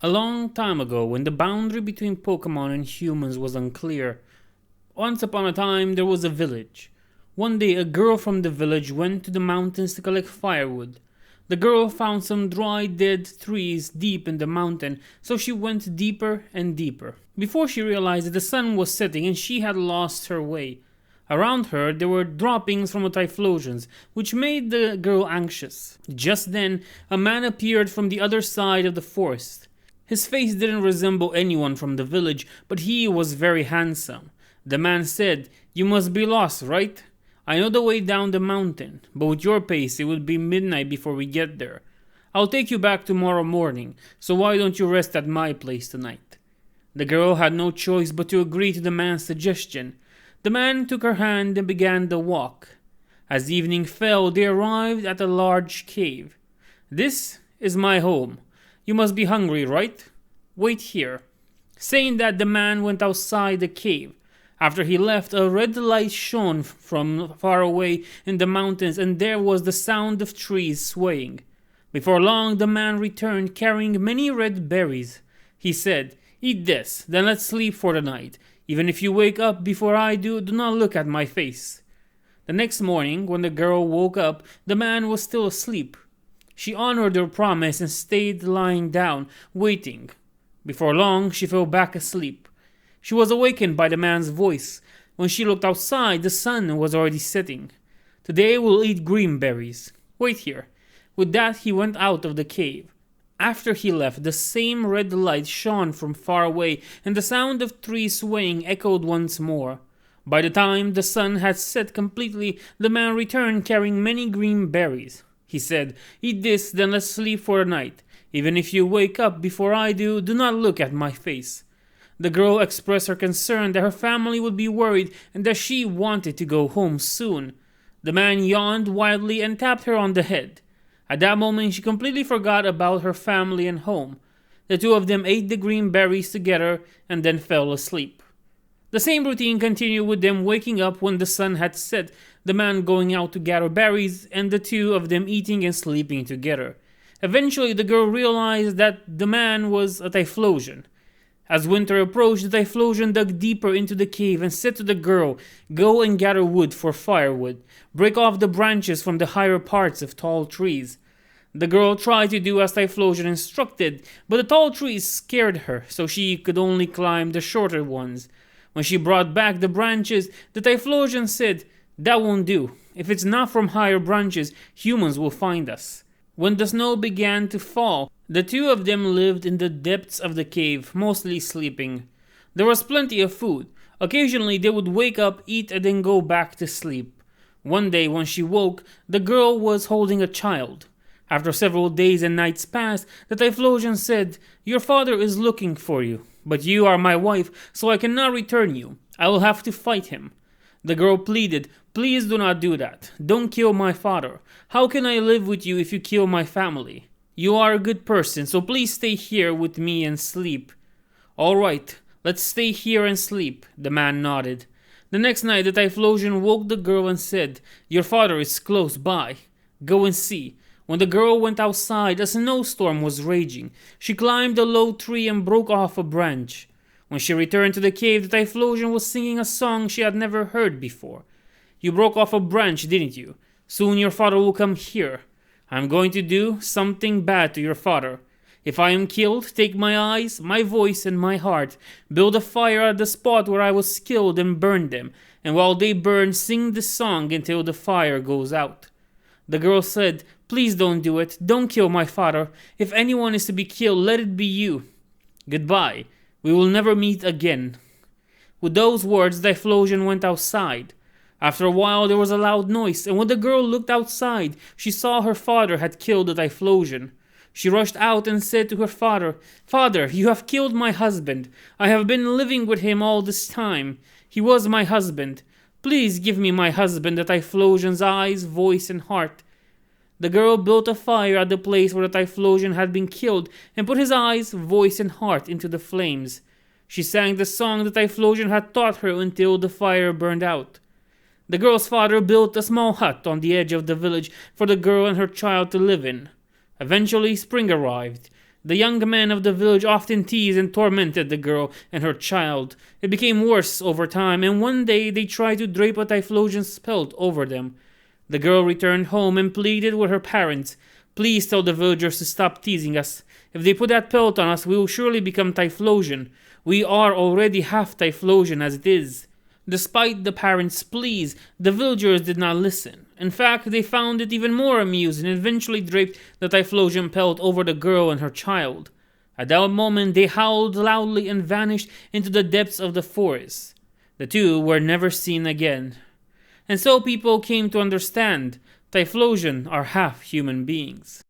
A long time ago, when the boundary between Pokemon and humans was unclear, once upon a time there was a village. One day a girl from the village went to the mountains to collect firewood. The girl found some dry dead trees deep in the mountain, so she went deeper and deeper. Before she realized it, the sun was setting and she had lost her way. Around her there were droppings from the Typhlosions, which made the girl anxious. Just then, a man appeared from the other side of the forest. His face didn't resemble anyone from the village, but he was very handsome. The man said, "You must be lost, right? I know the way down the mountain, but with your pace it would be midnight before we get there. I'll take you back tomorrow morning, so why don't you rest at my place tonight?" The girl had no choice but to agree to the man's suggestion. The man took her hand and began the walk. As evening fell, they arrived at a large cave. "This is my home. You must be hungry, right? Wait here." Saying that, the man went outside the cave. After he left, a red light shone from far away in the mountains, and there was the sound of trees swaying. Before long, the man returned carrying many red berries. He said, "Eat this, then let's sleep for the night. Even if you wake up before I do not look at my face." The next morning, when the girl woke up, the man was still asleep. She honored her promise and stayed lying down, waiting. Before long, she fell back asleep. She was awakened by the man's voice. When she looked outside, the sun was already setting. "Today we'll eat green berries. Wait here." With that, he went out of the cave. After he left, the same red light shone from far away, and the sound of trees swaying echoed once more. By the time the sun had set completely, the man returned carrying many green berries. He said, "Eat this, then let's sleep for the night. Even if you wake up before I do not look at my face." The girl expressed her concern that her family would be worried and that she wanted to go home soon. The man yawned wildly and tapped her on the head. At that moment, she completely forgot about her family and home. The two of them ate the green berries together and then fell asleep. The same routine continued with them waking up when the sun had set, the man going out to gather berries, and the two of them eating and sleeping together. Eventually, the girl realized that the man was a Typhlosion. As winter approached, the Typhlosion dug deeper into the cave and said to the girl, "Go and gather wood for firewood. Break off the branches from the higher parts of tall trees." The girl tried to do as Typhlosion instructed, but the tall trees scared her, so she could only climb the shorter ones. When she brought back the branches, the Typhlosion said, "That won't do. If it's not from higher branches, humans will find us." When the snow began to fall, the two of them lived in the depths of the cave, mostly sleeping. There was plenty of food. Occasionally they would wake up, eat, and then go back to sleep. One day when she woke, the girl was holding a child. After several days and nights passed, the Typhlosion said, "Your father is looking for you, but you are my wife, so I cannot return you. I will have to fight him." The girl pleaded, "Please do not do that. Don't kill my father. How can I live with you if you kill my family? You are a good person, so please stay here with me and sleep." "All right, let's stay here and sleep," the man nodded. The next night, the Typhlosion woke the girl and said, "Your father is close by. Go and see." When the girl went outside, a snowstorm was raging. She climbed a low tree and broke off a branch. When she returned to the cave, the Typhlosion was singing a song she had never heard before. "You broke off a branch, didn't you? Soon your father will come here. I'm going to do something bad to your father. If I am killed, take my eyes, my voice, and my heart. Build a fire at the spot where I was killed and burn them. And while they burn, sing this song until the fire goes out." The girl said, "Please don't do it. Don't kill my father. If anyone is to be killed, let it be you. Goodbye. We will never meet again." With those words, the Typhlosion went outside. After a while, there was a loud noise, and when the girl looked outside, she saw her father had killed the Typhlosion. She rushed out and said to her father, "Father, you have killed my husband. I have been living with him all this time. He was my husband. Please give me my husband, the Typhlosion's eyes, voice, and heart." The girl built a fire at the place where the Typhlosion had been killed and put his eyes, voice, and heart into the flames. She sang the song the Typhlosion had taught her until the fire burned out. The girl's father built a small hut on the edge of the village for the girl and her child to live in. Eventually, spring arrived. The young men of the village often teased and tormented the girl and her child. It became worse over time, and one day they tried to drape a Typhlosion pelt over them. The girl returned home and pleaded with her parents. Please tell the villagers to stop teasing us. If they put that pelt on us, we will surely become Typhlosion. We are already half Typhlosion as it is. Despite the parents' pleas, the villagers did not listen. In fact, they found it even more amusing and eventually draped the Typhlosion pelt over the girl and her child. At that moment, they howled loudly and vanished into the depths of the forest. The two were never seen again. And so people came to understand Typhlosion are half human beings.